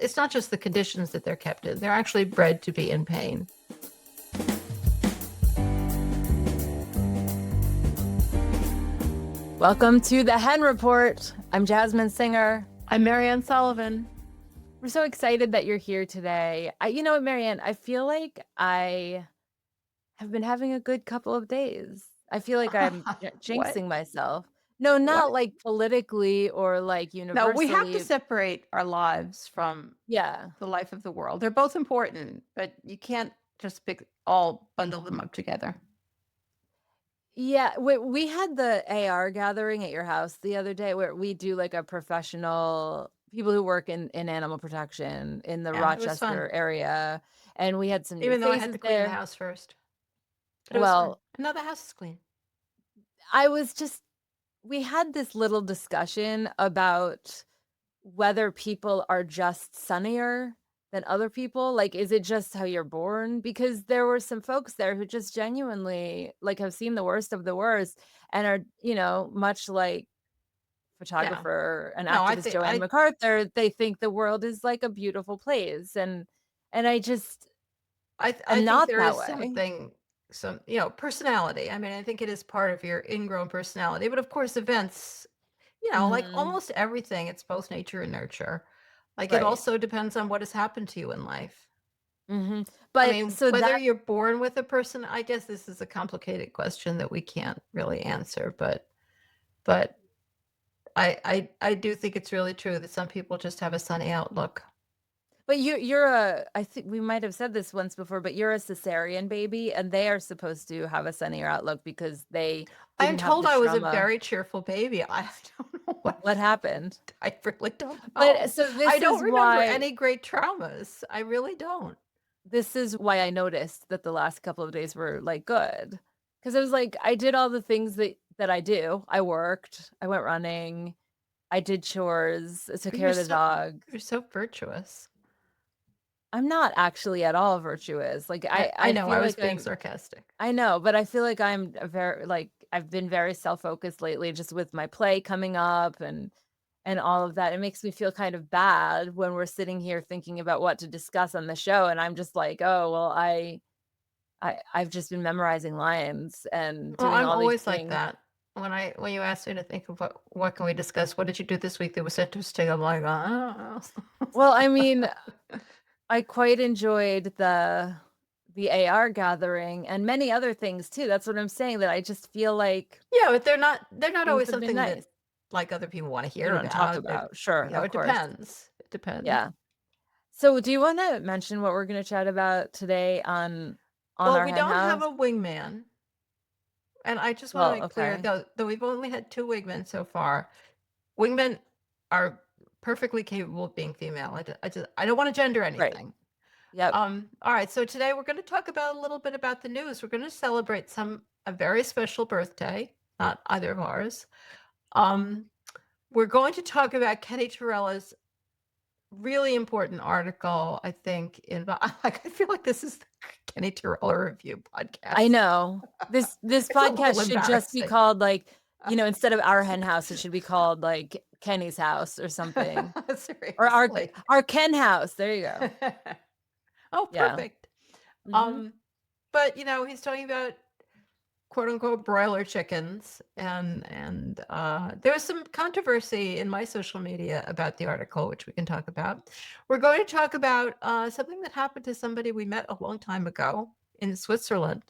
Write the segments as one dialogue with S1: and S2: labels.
S1: it's not just the conditions that they're kept in. They're actually bred to be in pain.
S2: Welcome to the Hen Report. I'm Jasmin Singer.
S1: I'm Mariann Sullivan.
S2: We're so excited that you're here today. You know what, Mariann? I feel like I have been having a good couple of days. I feel like I'm jinxing myself. No, not like politically or like universally.
S1: No, we have to separate our lives from
S2: the
S1: life of the world. They're both important, but you can't just bundle them up together.
S2: Yeah, we had the AR gathering at your house the other day where we do like a professional people who work in animal protection in the Rochester area, and we had some new
S1: Even though I
S2: faces
S1: had to clean
S2: there.
S1: the house first. But well, no, the house is clean.
S2: We had this little discussion about whether people are just sunnier than other people. Like, is it just how you're born? Because there were some folks there who just genuinely like have seen the worst of the worst and are, you know, much like photographer and activist Joanne MacArthur, they think the world is like a beautiful place. And I just
S1: I think
S2: not
S1: there
S2: that
S1: is
S2: way.
S1: some, you know, personality. I mean, I think it is part of your ingrown personality, but of course events, you know, like almost everything, it's both nature and nurture. Like it also depends on what has happened to you in life.
S2: But
S1: I mean, so whether you're born with a person, I guess this is a complicated question that we can't really answer, but I do think it's really true that some people just have a sunny outlook.
S2: But I think we might have said this once before, but you're a cesarean baby, and they are supposed to have a sunnier outlook because they
S1: I'm told I was a very cheerful baby. I don't know
S2: what happened.
S1: I really don't know.
S2: But so
S1: I don't remember any great traumas. I really don't.
S2: This is why I noticed that the last couple of days were like good. Because I was like, I did all the things that I do. I worked, I went running, I did chores, I took care of the dog.
S1: You're so virtuous.
S2: I'm not actually at all virtuous. Like
S1: I know, I was being sarcastic.
S2: I know, but I feel like I'm I've been very self-focused lately just with my play coming up and all of that. It makes me feel kind of bad when we're sitting here thinking about what to discuss on the show, and I'm just like, "Oh, well, I've just been memorizing lines and doing
S1: I'm
S2: all these
S1: always
S2: things."
S1: like that. When you asked me to think of what can we discuss, what did you do this week that was interesting? I'm like, I don't know.
S2: Well, I mean, I quite enjoyed the AR gathering and many other things too. That's what I'm saying, that I just feel like
S1: but they're not always something
S2: nice.
S1: that like other people want to hear
S2: about. Talk about. Sure,
S1: you know, it depends. It depends.
S2: Yeah. So do you want to mention what we're going to chat about today on our
S1: we don't have a wingman. And I just want to make clear, though we've only had 2 wingmen so far, wingmen are perfectly capable of being female. I don't want to gender anything.
S2: Right. Yep.
S1: All right. So today we're going to talk about a little bit about the news. We're going to celebrate a very special birthday, not either of ours. We're going to talk about Kenny Torrella's really important article, I think, I feel like this is the Kenny Torrella review podcast.
S2: I know. This podcast should just be called like, you know, instead of Our Hen House, it should be called like Kenny's House or something. Or our Ken House. There you go.
S1: Oh, perfect. Yeah. But you know, he's talking about quote unquote broiler chickens, and there was some controversy in my social media about the article, which we can talk about. We're going to talk about something that happened to somebody we met a long time ago in Switzerland.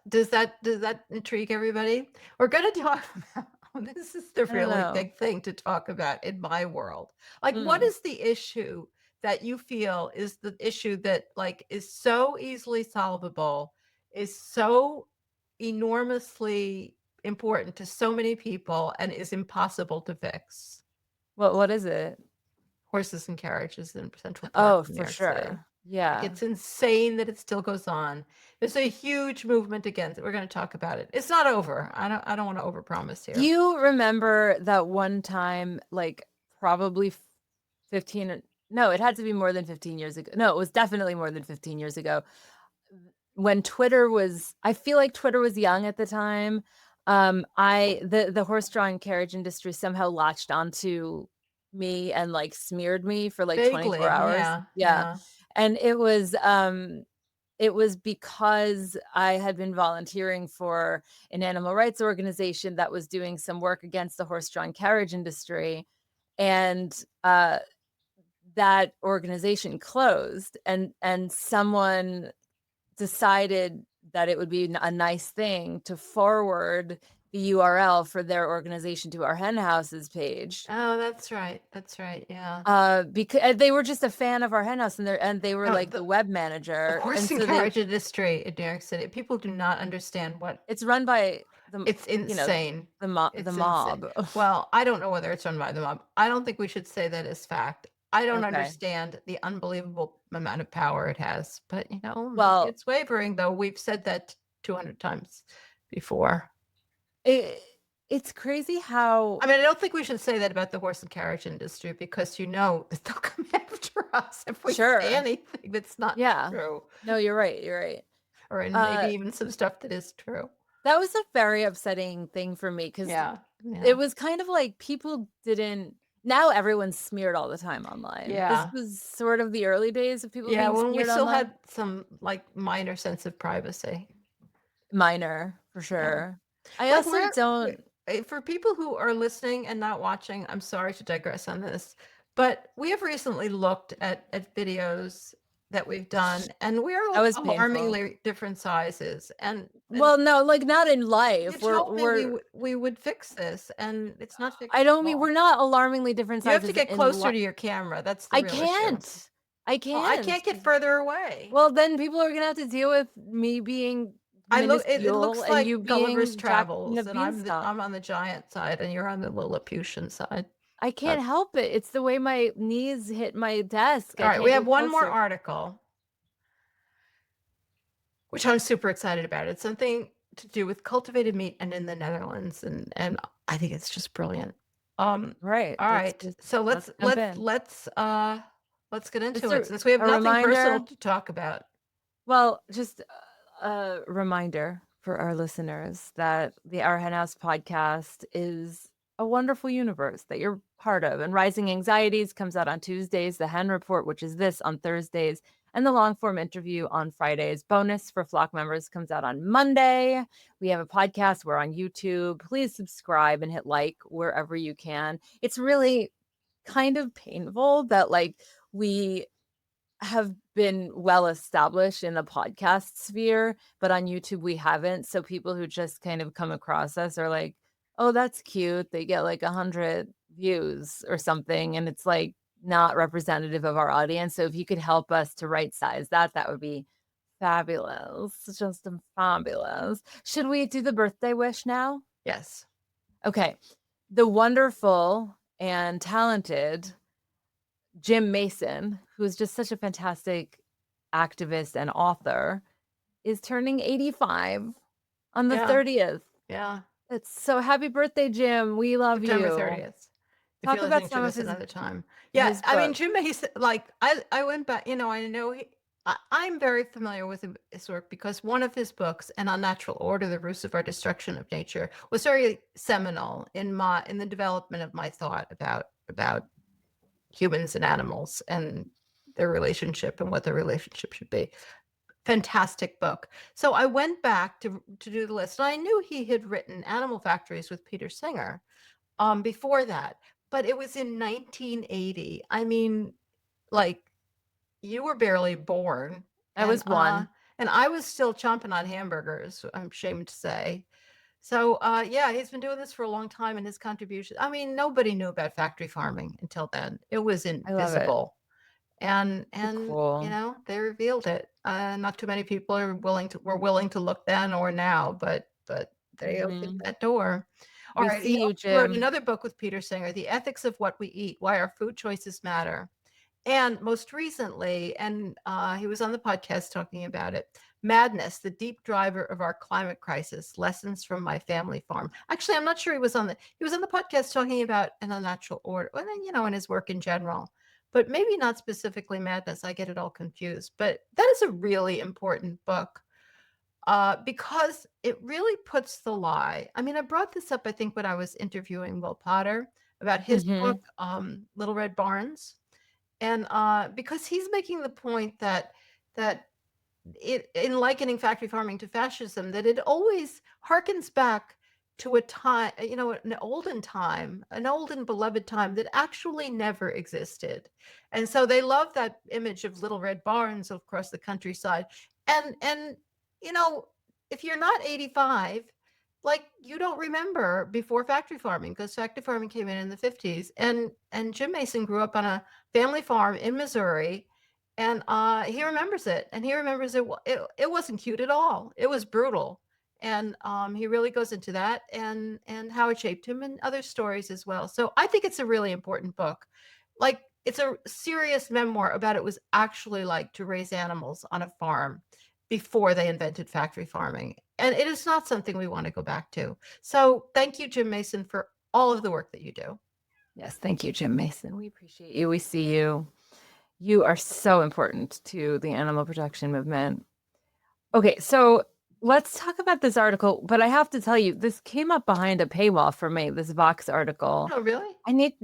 S1: Does that intrigue everybody? We're going to talk about this is the really big thing to talk about in my world. Like, what is the issue that you feel is the issue that like is so easily solvable, is so enormously important to so many people, and is impossible to fix?
S2: What is it?
S1: Horses and carriages in Central
S2: Oh,
S1: Park.
S2: for sure. Yeah.
S1: Like, it's insane that it still goes on. There's a huge movement against it. We're going to talk about it. It's not over. I don't want to overpromise here.
S2: Do you remember that one time, like probably 15, no, it had to be more than 15 years ago. No, it was definitely more than 15 years ago. When Twitter was, I feel like Twitter was young at the time. The horse-drawn carriage industry somehow latched onto me and, like, smeared me for, like, 24
S1: Vaguely,
S2: hours.
S1: yeah,
S2: Yeah,
S1: yeah.
S2: and it was because I had been volunteering for an animal rights organization that was doing some work against the horse-drawn carriage industry, and, that organization closed, and someone decided that it would be a nice thing to forward the URL for their organization to our hen houses page.
S1: Oh, that's right, yeah.
S2: Because they were just a fan of our hen house, and they were
S1: No,
S2: like the web
S1: the
S2: manager, and
S1: horse and
S2: so they
S1: carriage industry in New York City, people do not understand what
S2: it's run by
S1: it's
S2: you know,
S1: insane.
S2: the
S1: It's insane.
S2: mob.
S1: Well, I don't know whether it's run by the mob. I don't think we should say that as fact. I don't
S2: Okay.
S1: understand the unbelievable amount of power it has, but, maybe
S2: Well,
S1: it's wavering, though we've said that 200 times before.
S2: it it's crazy
S1: I
S2: how
S1: mean, I don't think we should say that about the horse and carriage industry because that they'll come after us if we say
S2: sure.
S1: anything that's not
S2: Yeah.
S1: true,
S2: No, you're right, you're right.
S1: or and maybe
S2: Uh,
S1: even some stuff that is true.
S2: that was a very upsetting thing for me because
S1: Yeah,
S2: it
S1: yeah,
S2: was kind of like people didn't now everyone's smeared all the time online. This
S1: yeah,
S2: was sort of the early days of people
S1: yeah,
S2: being
S1: when we
S2: smeared
S1: still
S2: online.
S1: had some, like, minor sense of privacy.
S2: Minor, for
S1: Yeah.
S2: sure. I
S1: Like,
S2: also don't
S1: for people who are listening and not watching, I'm sorry to digress on this, but we have recently looked at videos that we've done, and we're
S2: that was painful.
S1: alarmingly different sizes, and
S2: Well, no, like, not in
S1: you
S2: life.
S1: told me
S2: We're
S1: we would fix this, and it's not
S2: I don't mean
S1: fixable.
S2: we're not alarmingly different
S1: You have to
S2: sizes
S1: get
S2: in
S1: closer
S2: li
S1: to your camera, that's the
S2: I
S1: real issue.
S2: can't. I
S1: Well, I
S2: can't.
S1: can't get further away.
S2: Well, then people are gonna have to deal with me being
S1: It
S2: minuscule
S1: looks
S2: and you
S1: like Gulliver's
S2: being
S1: Travels,
S2: Jackina
S1: and
S2: Beanstalk.
S1: I'm on the giant side, and you're on the Lilliputian side.
S2: I can't
S1: That's
S2: help it. It's the way my knees hit my desk. I
S1: Alright, we
S2: can't
S1: have
S2: get
S1: one more
S2: closer.
S1: article, which I'm super excited about. It's something to do with cultivated meat and in the Netherlands, and I think it's just brilliant.
S2: Right. Let's
S1: Alright,
S2: just
S1: so
S2: let's jump in.
S1: let's get into
S2: Just
S1: it since we have
S2: a
S1: nothing personal
S2: reminder
S1: to talk about.
S2: well, just a reminder for our listeners that the Our Hen House podcast is a wonderful universe that you're part of. And Rising Anxieties comes out on Tuesdays, the Hen Report, which is this on Thursdays, and the long form interview on Fridays. Bonus for Flock members comes out on Monday. We have a podcast. We're on YouTube. Please subscribe and hit like wherever you can. It's really kind of painful that like we have been well established in the podcast sphere, but on YouTube we haven't. So people who just kind of come across us are like, "Oh, that's cute." They get like 100 views or something, and it's like not representative of our audience. So if you could help us to right size that, that would be fabulous. Just fabulous. Should we do the birthday wish now?
S1: Yes.
S2: Okay. The wonderful and talented Jim Mason, who's just such a fantastic activist and author, is turning 85 on the
S1: Yeah,
S2: 30th.
S1: yeah.
S2: It's so happy birthday, Jim. We love
S1: September
S2: you.
S1: 30th, if
S2: Talk
S1: you're
S2: about
S1: listening to
S2: some of
S1: this another time. Yeah,
S2: his
S1: I mean,
S2: book.
S1: Jim Mason, like, I went back, I know I'm very familiar with his work because one of his books, An Unnatural Order: The Roots of Our Destruction of Nature, was very seminal in the development of my thought about humans and animals and their relationship and what their relationship should be. Fantastic book. So I went back to do the list. And I knew he had written Animal Factories with Peter Singer before that, but it was in 1980. I mean, like, you were barely born,
S2: I was one.
S1: and I was still chomping on hamburgers, I'm ashamed to say. So, yeah, he's been doing this for a long time, and his contribution, I mean, nobody knew about factory farming until then. It was
S2: I love it.
S1: invisible. And
S2: So cool.
S1: they revealed it. Not too many people were willing to look then or now, but they opened
S2: Mhm.
S1: that door. All
S2: We
S1: right, he
S2: see you,
S1: also wrote
S2: Jim.
S1: another book with Peter Singer, The Ethics of What We Eat: Why Our Food Choices Matter. And most recently, and he was on the podcast talking about it, Madness, the Deep Driver of Our Climate Crisis: Lessons from My Family Farm. Actually, I'm not sure he was on the podcast talking about An Unnatural Order, and then, in his work in general, but maybe not specifically Madness. I get it all confused. But that is a really important book because it really puts the lie. I mean, I brought this up, I think, when I was interviewing Will Potter about his book,
S2: Mhm.
S1: Little Red Barns. And because he's making the point that it, in likening factory farming to fascism, that it always harkens back to a time, an olden time, an old and beloved time that actually never existed. And so they love that image of little red barns across the countryside. And you know, if you're not 85, like you don't remember before factory farming, because factory farming came in the 50s. And Jim Mason grew up on a family farm in Missouri, and he remembers it, and he remembers it wasn't cute at all. It was brutal. And he really goes into that, and how it shaped him, and other stories as well. So I think it's a really important book. Like, it's a serious memoir about it was actually like to raise animals on a farm before they invented factory farming. And it is not something we want to go back to. So thank you, Jim Mason, for all of the work that you do.
S2: Yes, thank you, Jim Mason. We appreciate you. We see you. You are so important to the animal protection movement. Okay, so let's talk about this article, but I have to tell you, this came up behind a paywall for me, this Vox article.
S1: Oh, really?
S2: I need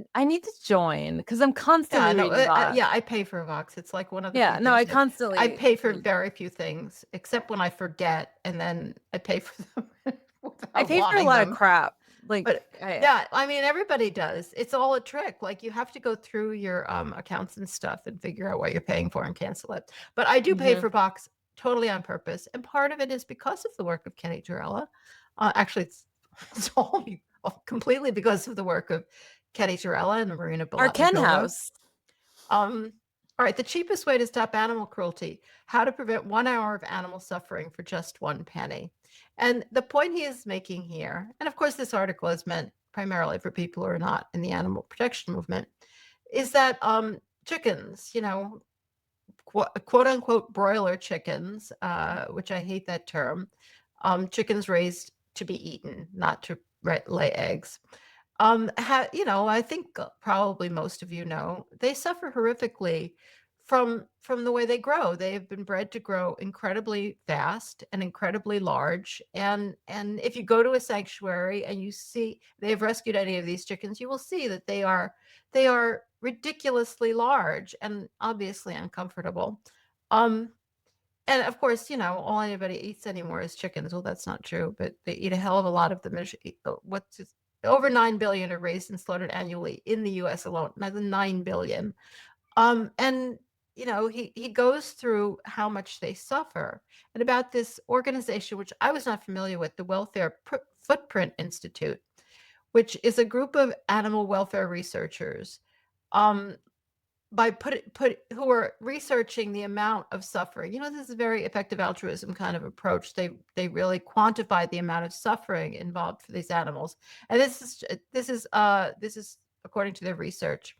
S2: to join because I'm
S1: Yeah,
S2: constantly
S1: no,
S2: reading Vox.
S1: yeah, I pay for Vox. It's like one of the
S2: Yeah,
S1: few
S2: no,
S1: things
S2: I
S1: that I
S2: constantly
S1: pay for
S2: read.
S1: very few things, except when I forget, and then I pay for them
S2: I
S1: without
S2: pay for a
S1: wanting
S2: lot of
S1: them.
S2: crap. Like
S1: But
S2: I
S1: yeah, I mean, everybody does. It's all a trick. Like, you have to go through your accounts and stuff and figure out what you're paying for and cancel it. But I do pay
S2: Mhm.
S1: for Vox totally on purpose, and part of it is because of the work of Kenny Torrella. Actually, it's all completely because of the work of Kenny Torrella and Marina
S2: Our Ken
S1: Bagota.
S2: house.
S1: Um, all right, the cheapest way to stop animal cruelty: how to prevent 1 hour of animal suffering for just 1 penny. And the point he is making here, and of course, this article is meant primarily for people who are not in the animal protection movement, is that chickens, quote unquote broiler chickens, which I hate that term, chickens raised to be eaten, not to lay eggs. I think probably most of you know they suffer horrifically from the way they grow. They have been bred to grow incredibly fast and incredibly large. And if you go to a sanctuary and you see they have rescued any of these chickens, you will see that they are ridiculously large and obviously uncomfortable. Um, and of course, all anybody eats anymore is chickens. Well, that's not true, but they eat a hell of a lot of them. Over 9 billion are raised and slaughtered annually in the US alone. Now, the 9 billion. And he goes through how much they suffer, and about this organization, which I was not familiar with, the Welfare Footprint Institute, which is a group of animal welfare researchers. Um, by put who are researching the amount of suffering. This is a very effective altruism kind of approach. They really quantify the amount of suffering involved for these animals. And this is according to their research.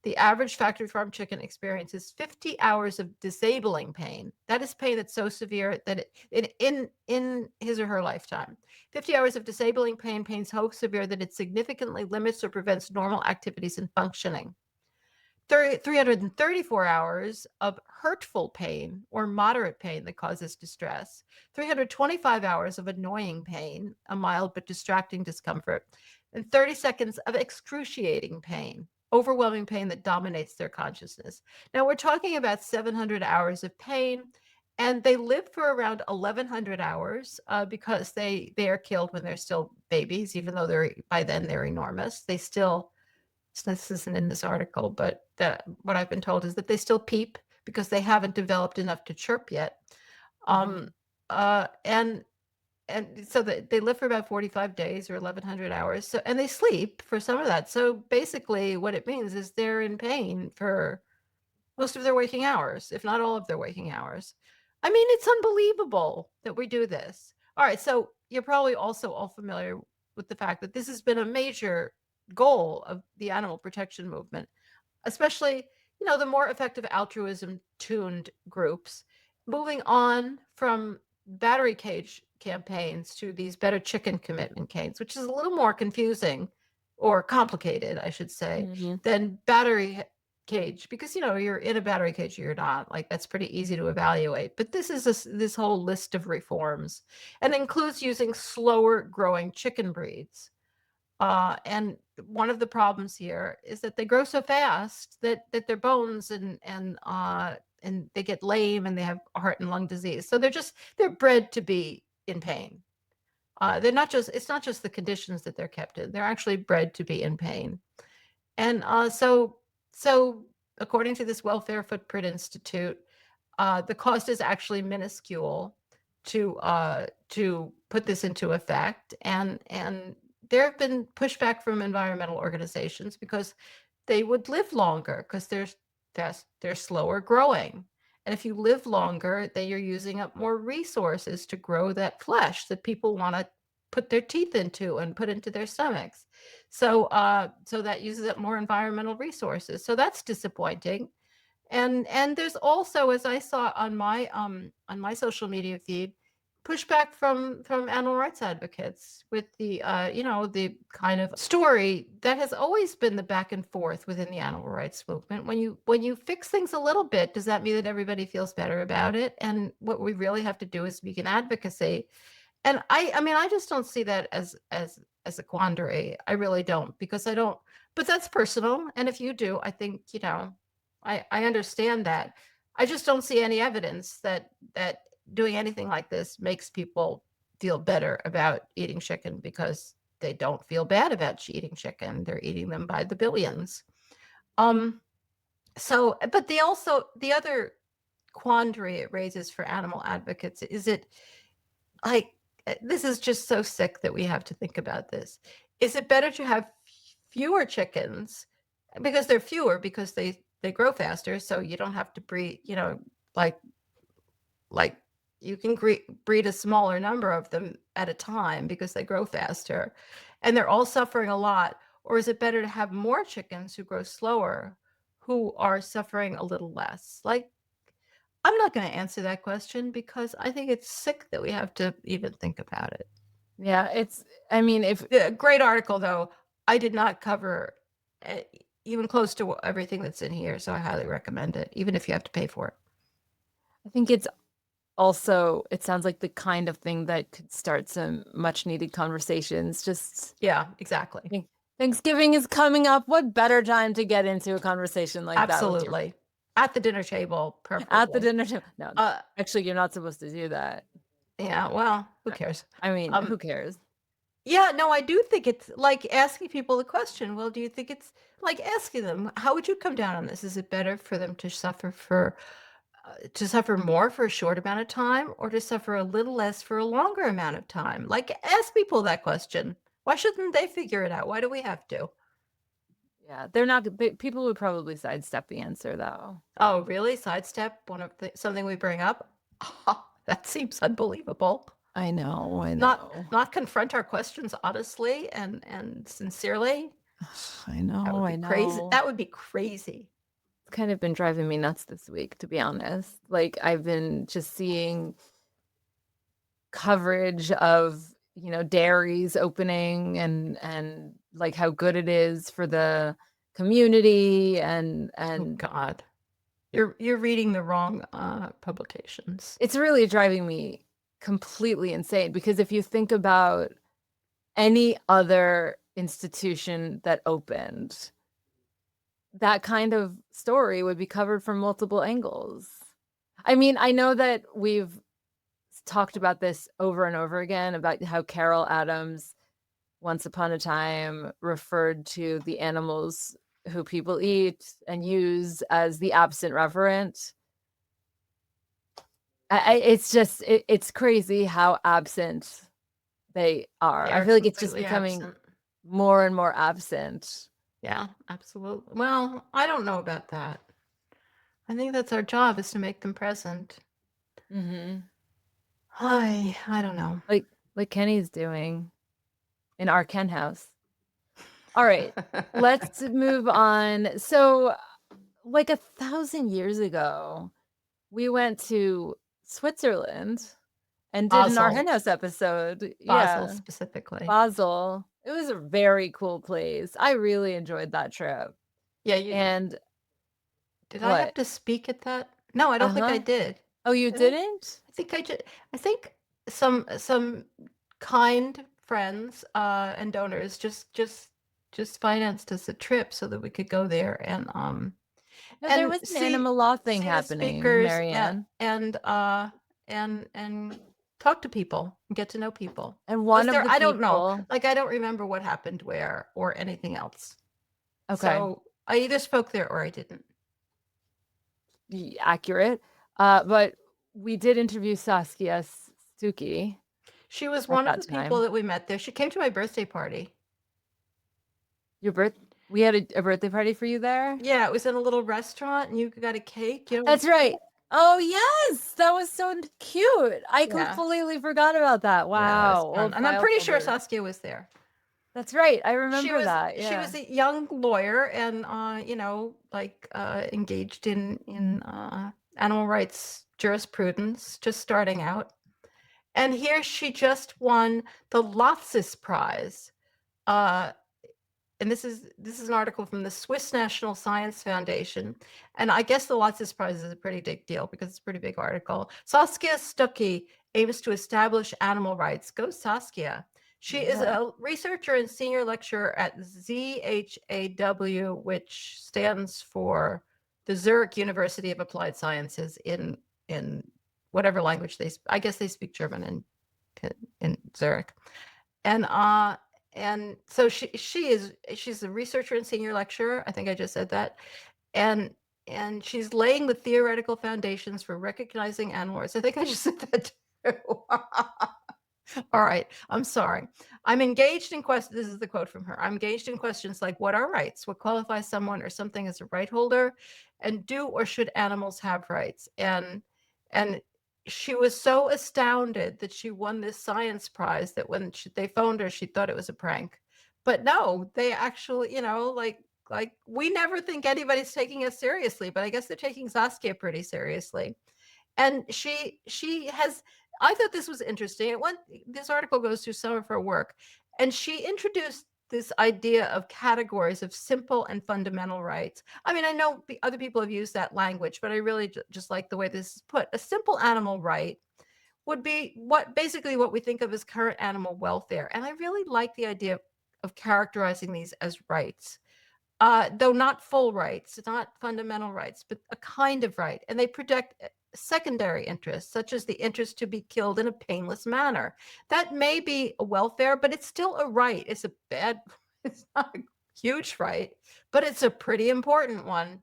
S1: The average factory farm chicken experiences 50 hours of disabling pain. That is pain that's so severe that in his or her lifetime. 50 hours of disabling pain so severe that it significantly limits or prevents normal activities and functioning. 334 hours of hurtful pain or moderate pain that causes distress, 325 hours of annoying pain, a mild but distracting discomfort, and 30 seconds of excruciating pain, overwhelming pain that dominates their consciousness. Now, we're talking about 700 hours of pain, and they live for around 1,100 hours because they are killed when they're still babies, even though by then they're enormous. They still This isn't in this article, but what I've been told is that they still peep because they haven't developed enough to chirp yet. Um,
S2: Mhm.
S1: uh, and so they live for about 45 days or 1,100 hours. So, and they sleep for some of that. So basically, what it means is they're in pain for most of their waking hours, if not all of their waking hours. I mean, it's unbelievable that we do this. All right, so you're probably also all familiar with the fact that this has been a major goal of the animal protection movement, especially, the more effective altruism tuned groups, moving on from battery cage campaigns to these better chicken commitment campaigns, which is a little more confusing or complicated, I should say,
S2: Mhm.
S1: than battery cage, because you're in a battery cage or you're not. Like, that's pretty easy to evaluate. But this is this whole list of reforms, and includes using slower growing chicken breeds. And one of the problems here is that they grow so fast that their bones and they get lame and they have heart and lung disease. So they're bred to be in pain. They're not just it's not just the conditions that they're kept in. They're actually bred to be in pain. And so according to this Welfare Footprint Institute, the cost is actually minuscule to put this into effect. And there have been pushback from environmental organizations because they would live longer because they're slower growing. And if you live longer, then you're using up more resources to grow that flesh that people want to put their teeth into and put into their stomachs. So that uses up more environmental resources. So that's disappointing. And there's also, as I saw on my social media feed, pushback from animal rights advocates with the kind of story that has always been the back and forth within the animal rights movement. When you fix things a little bit, does that mean that everybody feels better about it? And what we really have to do is begin advocacy. And I mean, I just don't see that as a quandary. I really don't, because I don't, but that's personal. And if you do, I think, I understand that. I just don't see any evidence that doing anything like this makes people feel better about eating chicken, because they don't feel bad about eating chicken. They're eating them by the billions. But the other quandary it raises for animal advocates is it like this is just so sick that we have to think about this. Is it better to have fewer chickens because they're fewer because they grow faster, so you don't have to breed, like like you can breed a smaller number of them at a time because they grow faster and they're all suffering a lot? Or is it better to have more chickens who grow slower, who are suffering a little less? Like, I'm not going to answer that question because I think it's sick that we have to even think about it.
S2: Yeah, I mean,
S1: Great article, though. I did not cover even close to everything that's in here, so I highly recommend it, even if you have to pay for it.
S2: I think it sounds like the kind of thing that could start some much needed conversations.
S1: Yeah, exactly.
S2: Thanksgiving is coming up. What better time to get into a conversation like that?
S1: Absolutely. At the dinner table, preferably.
S2: At the dinner table. No, actually, you're not supposed to do that.
S1: Yeah, well, who cares?
S2: I mean, who cares?
S1: Yeah, no, I do think it's like asking people the question, well, do you think it's like asking them, how would you come down on this? Is it better for them to suffer more for a short amount of time, or to suffer a little less for a longer amount of time? Like, ask people that question. Why shouldn't they figure it out? Why do we have to?
S2: Yeah, people would probably sidestep the answer, though.
S1: Oh, really? Sidestep something we bring up? Oh, that seems unbelievable.
S2: I know.
S1: Not confront our questions honestly and sincerely.
S2: I know. I know.
S1: Crazy. That would be crazy.
S2: It's kind of been driving me nuts this week, to be honest. Like, I've been just seeing coverage of dairies opening and like how good it is for the community and
S1: Oh God, you're reading the wrong publications.
S2: It's really driving me completely insane, because if you think about any other institution that opened, that kind of story would be covered from multiple angles. I mean, I know that we've talked about this over and over again about how Carol Adams once upon a time referred to the animals who people eat and use as the absent reverent. It's crazy how absent they are. I feel like it's just becoming more and more absent.
S1: Yeah, absolutely. Well, I don't know about that. I think that's our job, is to make them present.
S2: Mm-hmm.
S1: I don't know.
S2: Like Kenny's doing in our Ken house. All right, let's move on. So, like 1,000 years ago, we went to Switzerland and did an Our Hen House episode.
S1: Basel, specifically.
S2: Basel. It was a very cool place. I really enjoyed that trip.
S1: Yeah,
S2: and
S1: did I have to speak at that? No, I don't think I did.
S2: Oh, you didn't?
S1: I think some kind friends and donors just financed us a trip so that we could go there
S2: No, there
S1: and
S2: was an animal law thing
S1: see the
S2: happening,
S1: speakers
S2: Marianne.
S1: and talk to people, get to know people.
S2: And
S1: Was
S2: one of
S1: there?
S2: the
S1: I don't know.
S2: people.
S1: Like, I don't remember what happened where or anything else.
S2: Okay.
S1: So I either spoke there or I didn't.
S2: Accurate. But we did interview Saskia Stuckey
S1: She was
S2: at
S1: one of
S2: that
S1: the people
S2: time.
S1: that we met there. She came to my birthday party.
S2: We had a birthday party for you there?
S1: Yeah, it was in a little restaurant and you got a cake. You know,
S2: That's right. Oh, yes. That was so cute. I
S1: yeah.
S2: completely forgot about that.
S1: Yeah, it was
S2: Wow.
S1: fun.
S2: Old
S1: And I'm
S2: file
S1: pretty sure
S2: folder.
S1: Saskia was there.
S2: That's right. I
S1: She
S2: remember
S1: was
S2: that.
S1: she
S2: Yeah.
S1: was a young lawyer and engaged in animal rights jurisprudence, just starting out. And here she just won the Lotsis Prize. And this is an article from the Swiss National Science Foundation. And I guess the Lotsis Prize is a pretty big deal because it's a pretty big article. Saskia Stuckey aims to establish animal rights. Go Saskia. She is a researcher and senior lecturer at ZHAW, which stands for the Zurich University of Applied Sciences in whatever language I guess they speak German in Zurich. And so she's a researcher and senior lecturer. I think I just said that. And she's laying the theoretical foundations for recognizing animal rights. I think I just said that too. All right, I'm sorry. I'm engaged in questions. This is the quote from her. I'm engaged in questions like what are rights? What qualifies someone or something as a right holder? And do or should animals have rights? And she was so astounded that she won this science prize that when they phoned her, she thought it was a prank. But no, they actually, like we never think anybody's taking us seriously, but I guess they're taking Saskia pretty seriously. And she has, I thought this was interesting. This article goes through some of her work, and she introduced this idea of categories of simple and fundamental rights. I mean, I know other people have used that language, but I really just like the way this is put. A simple animal right would be basically what we think of as current animal welfare. And I really like the idea of characterizing these as rights. Though not full rights, not fundamental rights, but a kind of right. And they protect secondary interests, such as the interest to be killed in a painless manner. That may be a welfare, but it's still a right. It's not a huge right, but it's a pretty important one.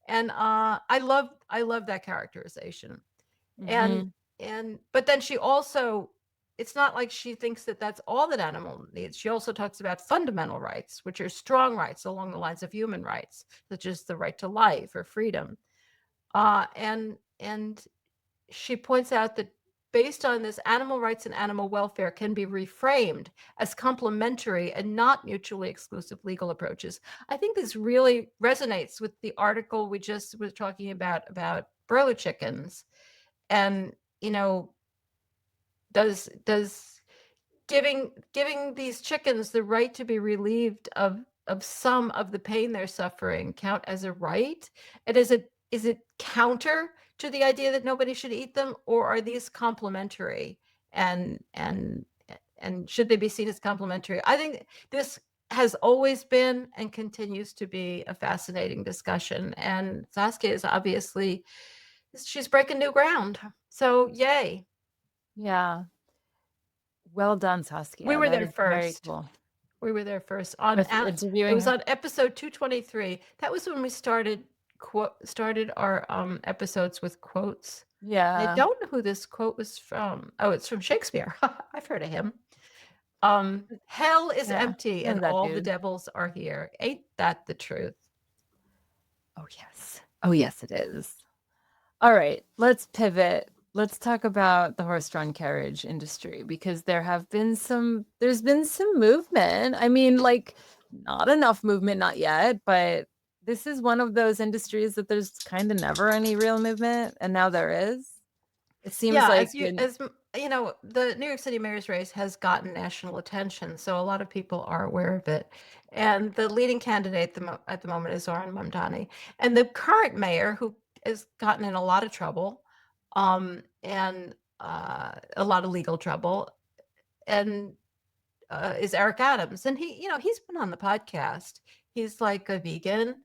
S1: And I love that characterization.
S2: Mhm.
S1: But then she also, it's not like she thinks that that's all that animal needs. She also talks about fundamental rights, which are strong rights along the lines of human rights, such as the right to life or freedom. And she points out that based on this, animal rights and animal welfare can be reframed as complementary and not mutually exclusive legal approaches. I think this really resonates with the article we just was talking about broiler chickens. And does giving these chickens the right to be relieved of some of the pain they're suffering count as a right? And is it counter to the idea that nobody should eat them, or are these complementary? And should they be seen as complementary? I think this has always been and continues to be a fascinating discussion. And Saskia is obviously, she's breaking new ground. So yay.
S2: Yeah. Well done, Saskia.
S1: We were
S2: That
S1: there
S2: is very
S1: first.
S2: cool.
S1: We were there first
S2: With
S1: it
S2: interviewing
S1: was
S2: her.
S1: on episode 223. That was when we started our episodes with quotes. I
S2: Yeah.
S1: don't know who this quote was from. Oh, it's from Shakespeare. I've heard of him. Hell is
S2: Yeah.
S1: empty
S2: And
S1: and
S2: that
S1: all the
S2: dude.
S1: devils are here. Ain't that the truth?
S2: Oh, yes. Oh, yes, it is. All right, let's pivot. Let's talk about the horse-drawn carriage industry because there's been some movement. I mean, like not enough movement, not yet, but this is one of those industries that there's kind of never any real movement, and now there is. It seems
S1: Yeah,
S2: like
S1: the New York City mayor's race has gotten national attention, so a lot of people are aware of it. And the leading candidate at the moment is Zoran Mamdani. And the current mayor, who has gotten in a lot of trouble, and a lot of legal trouble, and is Eric Adams, and he's been on the podcast. He's like a vegan,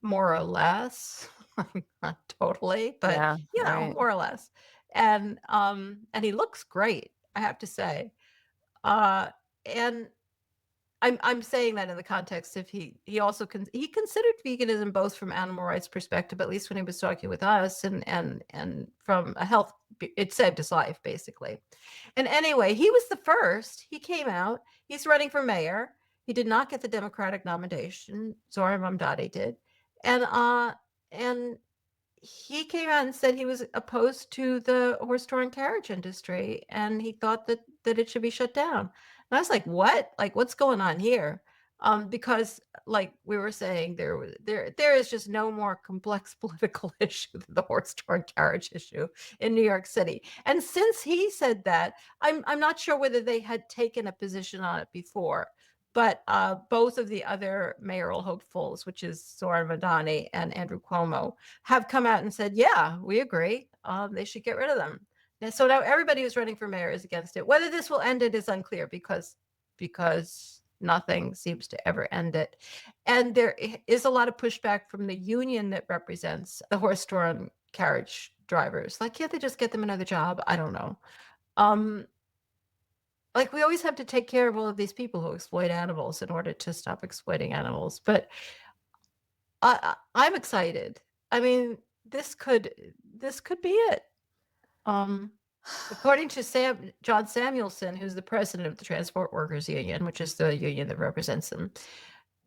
S1: more or less. Not totally, but
S2: Yeah, right.
S1: more or less. And he looks great, I have to say. And I'm saying that in the context of he also he considered veganism both from animal rights perspective, at least when he was talking with us, and from a health, it saved his life basically. And anyway, he was the first. He came out. He's running for mayor. He did not get the Democratic nomination. Zohran Mamdani did, and he came out and said he was opposed to the horse-drawn carriage industry, and he thought that it should be shut down. And I was like, "What? Like, what's going on here?" Because, like we were saying, there is just no more complex political issue than the horse-drawn carriage issue in New York City. And since he said that, I'm not sure whether they had taken a position on it before. But both of the other mayoral hopefuls, which is Zohran Mamdani and Andrew Cuomo, have come out and said, yeah, we agree. They should get rid of them. And so now everybody who's running for mayor is against it. Whether this will end it is unclear because nothing seems to ever end it. And there is a lot of pushback from the union that represents the horse-drawn carriage drivers. Like, can't they just get them another job? I don't know. Like, we always have to take care of all of these people who exploit animals in order to stop exploiting animals. But I'm excited. I mean, this could be it. According to John Samuelson, who's the president of the Transport Workers Union, which is the union that represents them,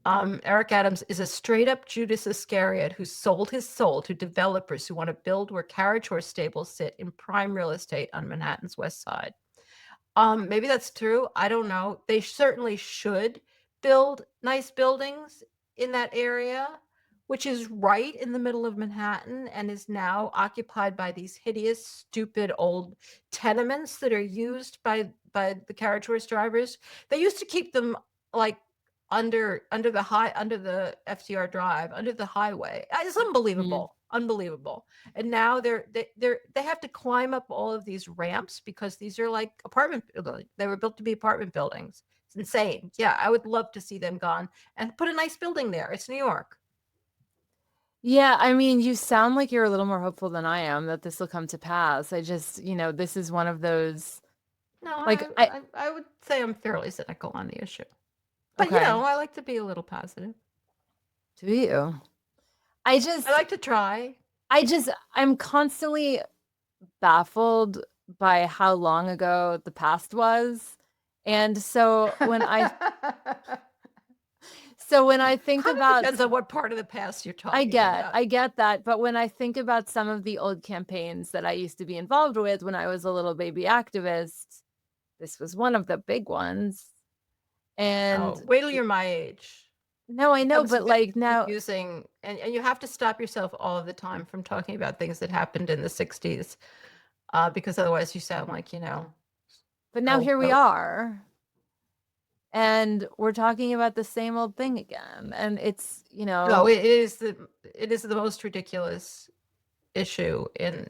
S1: Eric Adams is a straight-up Judas Iscariot who sold his soul to developers who want to build where carriage horse stables sit in prime real estate on Manhattan's West Side. Maybe that's true. I don't know. They certainly should build nice buildings in that area, which is right in the middle of Manhattan and is now occupied by these hideous, stupid old tenements that are used by the carriage horse drivers. They used to keep them like under the FDR Drive, under the highway. It's unbelievable. Unbelievable. And now they have to climb up all of these ramps because these are like they were built to be apartment buildings. It's insane. Yeah, I would love to see them gone and put a nice building there. It's New York.
S2: Yeah, I mean, you sound like you're a little more hopeful than I am that this will come to pass. I just, this is one of those.
S1: No,
S2: like
S1: I would say I'm fairly cynical on the issue. But
S2: okay.
S1: I like to be a little positive.
S2: Do you?
S1: I like to try.
S2: I'm constantly baffled by how long ago the past was. And so when I think about,
S1: depends on what part of the past you're talking about.
S2: I get that. But when I think about some of the old campaigns that I used to be involved with when I was a little baby activist, this was one of the big ones. And
S1: wait till you're my age.
S2: No, I know, but like now
S1: confusing, and you have to stop yourself all of the time from talking about things that happened in the 60s, because otherwise you sound like,
S2: But now here we are. And we're talking about the same old thing again. And it's,
S1: No, it is the most ridiculous issue in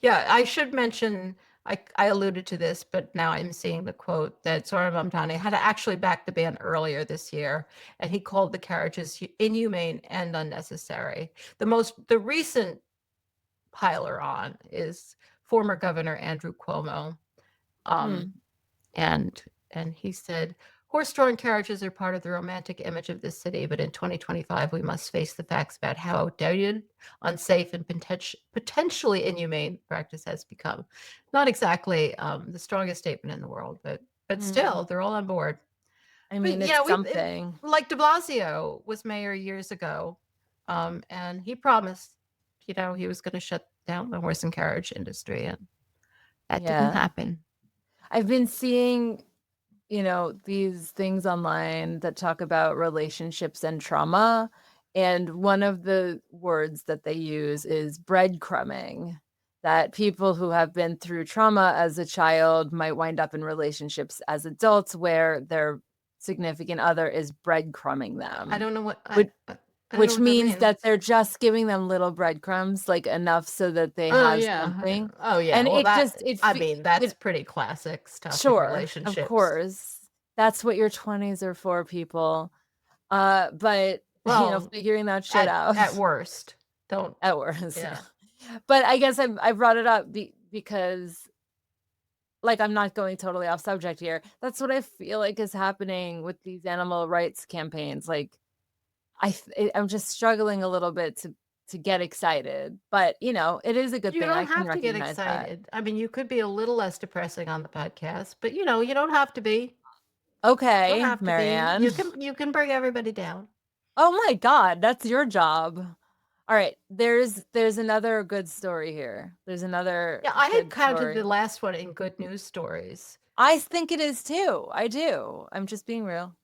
S1: yeah, I should mention, I alluded to this, but now I'm seeing the quote that Zohran Mamdani had actually backed the ban earlier this year, and he called the carriages inhumane and unnecessary. The recent piler on is former Governor Andrew Cuomo. And he said, horse-drawn carriages are part of the romantic image of this city, but in 2025, we must face the facts about how outdated, unsafe, and potentially inhumane practice has become. Not exactly the strongest statement in the world, but still, they're all on board.
S2: I mean, it's something.
S1: Like de Blasio was mayor years ago, and he promised, he was going to shut down the horse and carriage industry, and that didn't happen.
S2: I've been seeing these things online that talk about relationships and trauma. And one of the words that they use is breadcrumbing, that people who have been through trauma as a child might wind up in relationships as adults where their significant other is breadcrumbing them.
S1: I don't know what...
S2: Which means that they're just giving them little breadcrumbs, like enough so that they have something.
S1: Oh yeah,
S2: and
S1: well, that's pretty classic stuff.
S2: Sure,
S1: in relationships.
S2: of course. That's what your 20s are for, people. But,
S1: Well,
S2: figuring that shit out
S1: at worst. Don't.
S2: at worst.
S1: Yeah.
S2: But I guess I brought it up because, like, I'm not going totally off subject here. That's what I feel like is happening with these animal rights campaigns. Like, I'm just struggling a little bit to get excited, but, it is a good
S1: You
S2: thing. I
S1: don't
S2: can
S1: have to get
S2: recognize that.
S1: excited. I mean, you could be a little less depressing on the podcast, but you don't have to be. Don't
S2: Okay,
S1: have to be.
S2: Marianne.
S1: You can bring everybody down.
S2: Oh my God, that's your job. All right, there's another good story here. There's another
S1: Yeah, I had
S2: good
S1: counted the
S2: story.
S1: last one in good news stories.
S2: I think it is too. I do. I'm just being real.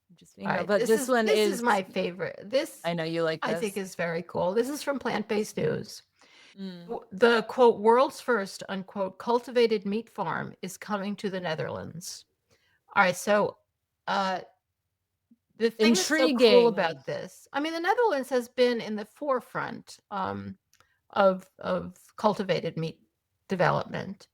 S2: I'm just being
S1: All
S2: real.
S1: right,
S2: But this one
S1: this is
S2: is,
S1: my favorite. This
S2: I know you like
S1: I think
S2: this.
S1: is very cool. This is from plant-based news.
S2: Mm.
S1: The quote world's first unquote cultivated meat farm is coming to the Netherlands. All right, so uh the thing that's so cool
S2: Intriguing.
S1: about this, I mean, the Netherlands has been in the forefront of cultivated meat development,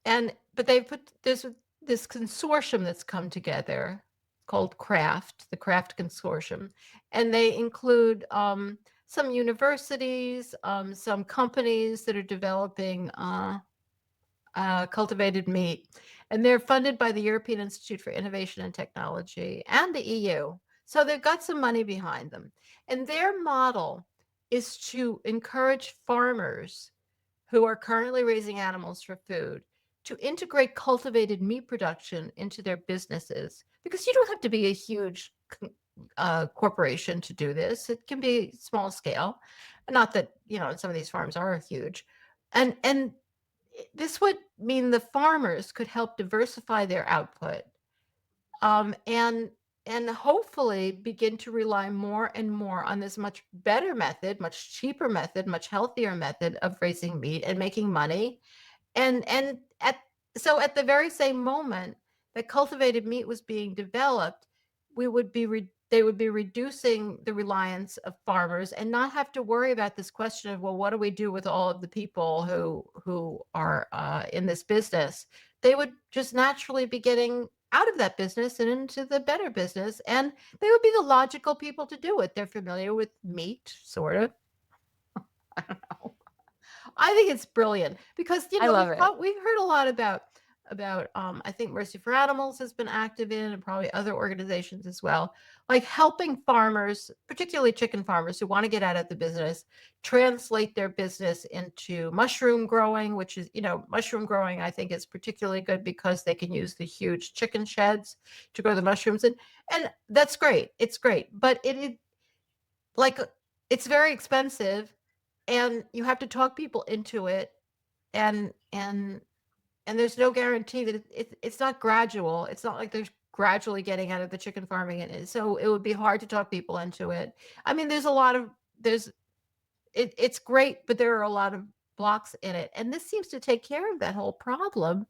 S1: and but they've put this consortium that's come together called Craft, the Craft Consortium, and they include some universities, some companies that are developing cultivated meat, and they're funded by the European Institute for Innovation and Technology and the EU. So they've got some money behind them. And their model is to encourage farmers who are currently raising animals for food to integrate cultivated meat production into their businesses, because you don't have to be a huge corporation to do this. It can be small scale. Not that, some of these farms are huge. And this would mean the farmers could help diversify their output, and hopefully begin to rely more and more on this much better method, much cheaper method, much healthier method of raising meat and making money. And at the very same moment that cultivated meat was being developed, they would be reducing the reliance of farmers and not have to worry about this question of, well, what do we do with all of the people who are in this business? They would just naturally be getting out of that business and into the better business, and they would be the logical people to do it. They're familiar with meat, sort of. I don't know. I think it's brilliant because
S2: I love it.
S1: we've heard a lot about I think Mercy for Animals has been active in, and probably other organizations as well, like helping farmers, particularly chicken farmers who want to get out of the business, translate their business into mushroom growing, which is, mushroom growing I think is particularly good because they can use the huge chicken sheds to grow the mushrooms, and that's great. It's great, but it like it's very expensive, and you have to talk people into it, and there's no guarantee that it's not gradual. It's not like they're gradually getting out of the chicken farming, and so it would be hard to talk people into it. I mean, there's it's great, but there are a lot of blocks in it, and this seems to take care of that whole problem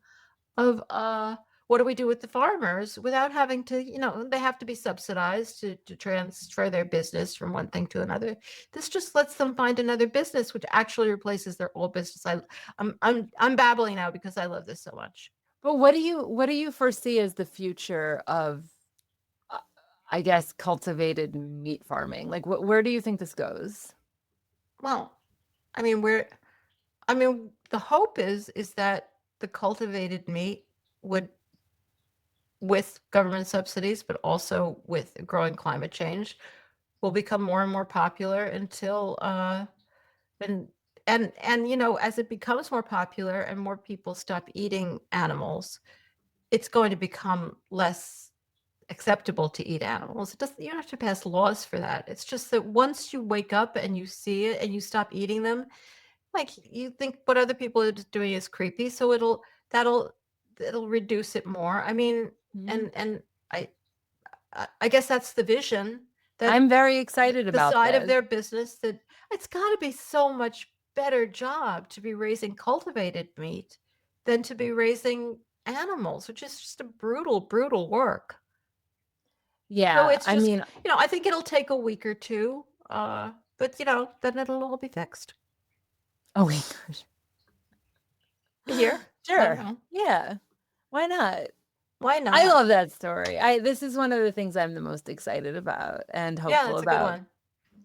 S1: of what do we do with the farmers without having to, they have to be subsidized to transfer their business from one thing to another. This just lets them find another business which actually replaces their old business. I'm babbling now because I love this so much.
S2: But what do you foresee as the future of, uh, I guess, cultivated meat farming? Like, where do you think this goes?
S1: Well, I mean, the hope is that the cultivated meat would, with government subsidies, but also with growing climate change, will become more and more popular until and as it becomes more popular and more people stop eating animals, it's going to become less acceptable to eat animals. It doesn't You don't have to pass laws for that. It's just that once you wake up and you see it and you stop eating them, like, you think what other people are just doing is creepy, so that'll it'll reduce it more. I mean,
S2: Mhm.
S1: and I I guess that's the vision, that
S2: I'm very excited
S1: the
S2: about
S1: side of
S2: this.
S1: their business, that it's gotta be so much better job to be raising cultivated meat than to be raising animals, which is just a brutal, brutal work. So
S2: Yeah,
S1: it's
S2: I
S1: just,
S2: mean,
S1: I think it'll take a week or 2, but, then it'll all be fixed.
S2: oh my gosh.
S1: A year? I don't
S2: Sure.
S1: know.
S2: Yeah. Why not?
S1: Why not?
S2: I love that story. This is one of the things I'm the most excited about and
S1: Yeah,
S2: hopeful
S1: that's a good
S2: about,
S1: one.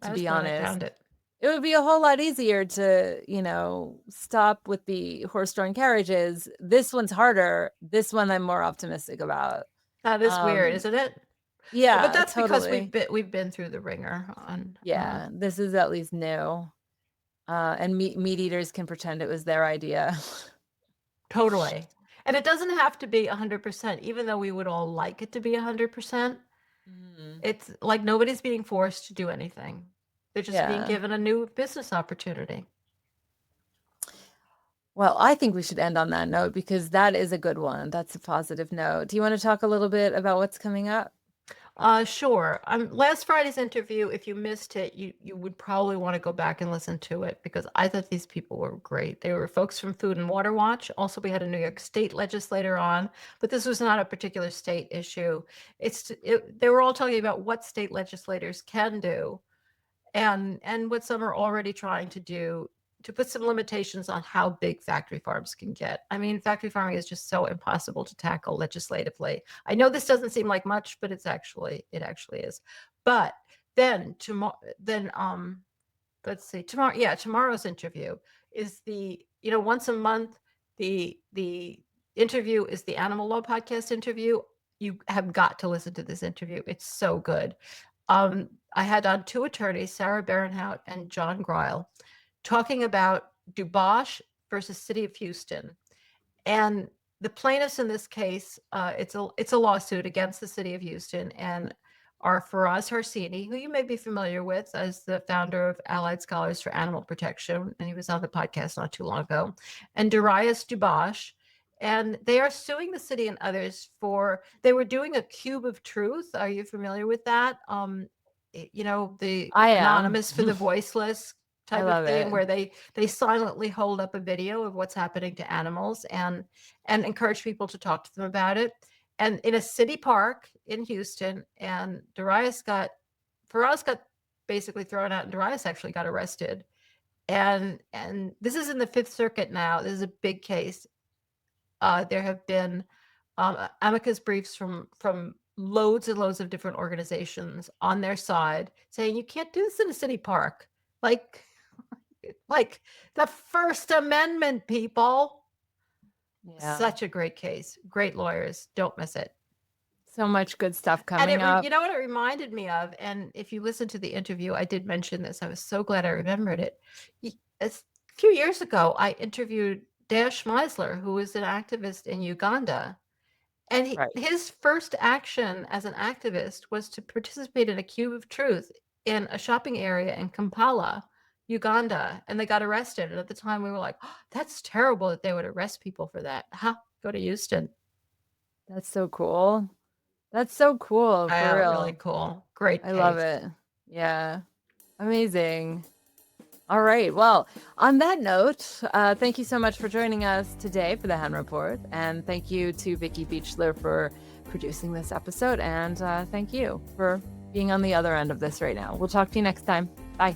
S1: I
S2: to
S1: was
S2: be
S1: glad I
S2: honest.
S1: found it.
S2: It would be a whole lot easier to, stop with the horse-drawn carriages. This one's harder. This one I'm more optimistic about.
S1: That is weird, isn't it? But
S2: Yeah,
S1: that's because
S2: totally.
S1: we've been through the ringer on
S2: Yeah, this is at least new. And meat eaters can pretend it was their idea.
S1: totally. And it doesn't have to be 100%, even though we would all like it to be 100%. It's like nobody's being forced to do anything. They're just being
S2: Yeah.
S1: given a new business opportunity.
S2: Well, I think we should end on that note because that is a good one. That's a positive note. Do you want to talk a little bit about what's coming up?
S1: Sure. Last Friday's interview, if you missed it, you would probably want to go back and listen to it because I thought these people were great. They were folks from Food and Water Watch. Also, we had a New York State legislator on, but this was not a particular state issue. They were all talking about what state legislators can do and what some are already trying to do to put some limitations on how big factory farms can get. I mean, factory farming is just so impossible to tackle legislatively. I know this doesn't seem like much, but it actually is. But then let's see, tomorrow's interview is once a month the interview is the Animal Law Podcast interview. You have got to listen to this interview. It's so good. I had on two attorneys, Sarah Barenhout and John Greil, talking about Dubois versus City of Houston. And the plaintiffs in this case, it's a lawsuit against the City of Houston and are Faraz Harsini, who you may be familiar with as the founder of Allied Scholars for Animal Protection, and he was on the podcast not too long ago, and Darius Dubois. And they are suing the city and others they were doing a cube of truth. Are you familiar with that? The
S2: I am.
S1: anonymous for the voiceless
S2: I
S1: type
S2: love
S1: of thing
S2: it.
S1: where they silently hold up a video of what's happening to animals and encourage people to talk to them about it. And in a city park in Houston, and Faraz got basically thrown out, and Darius actually got arrested. And this is in the Fifth Circuit now. This is a big case. There have been amicus briefs from loads and loads of different organizations on their side saying you can't do this in a city park. Like the First Amendment, people.
S2: Yeah.
S1: Such a great case. Great lawyers. Don't miss it.
S2: So much good stuff coming up.
S1: You know what it reminded me of? And if you listen to the interview, I did mention this. I was so glad I remembered it. A few years ago, I interviewed Dash Meisler, who was an activist in Uganda. And his first action as an activist was to participate in a cube of truth in a shopping area in Kampala, Uganda, and they got arrested. And at the time we were like, oh, that's terrible that they would arrest people for that. Go to Houston.
S2: That's so cool. That's so cool. For real.
S1: Really cool. Great case.
S2: I love it. Yeah. Amazing. All right. Well, on that note, thank you so much for joining us today for the Hen Report. And thank you to Vicki Beechler for producing this episode. And thank you for being on the other end of this right now. We'll talk to you next time. Bye.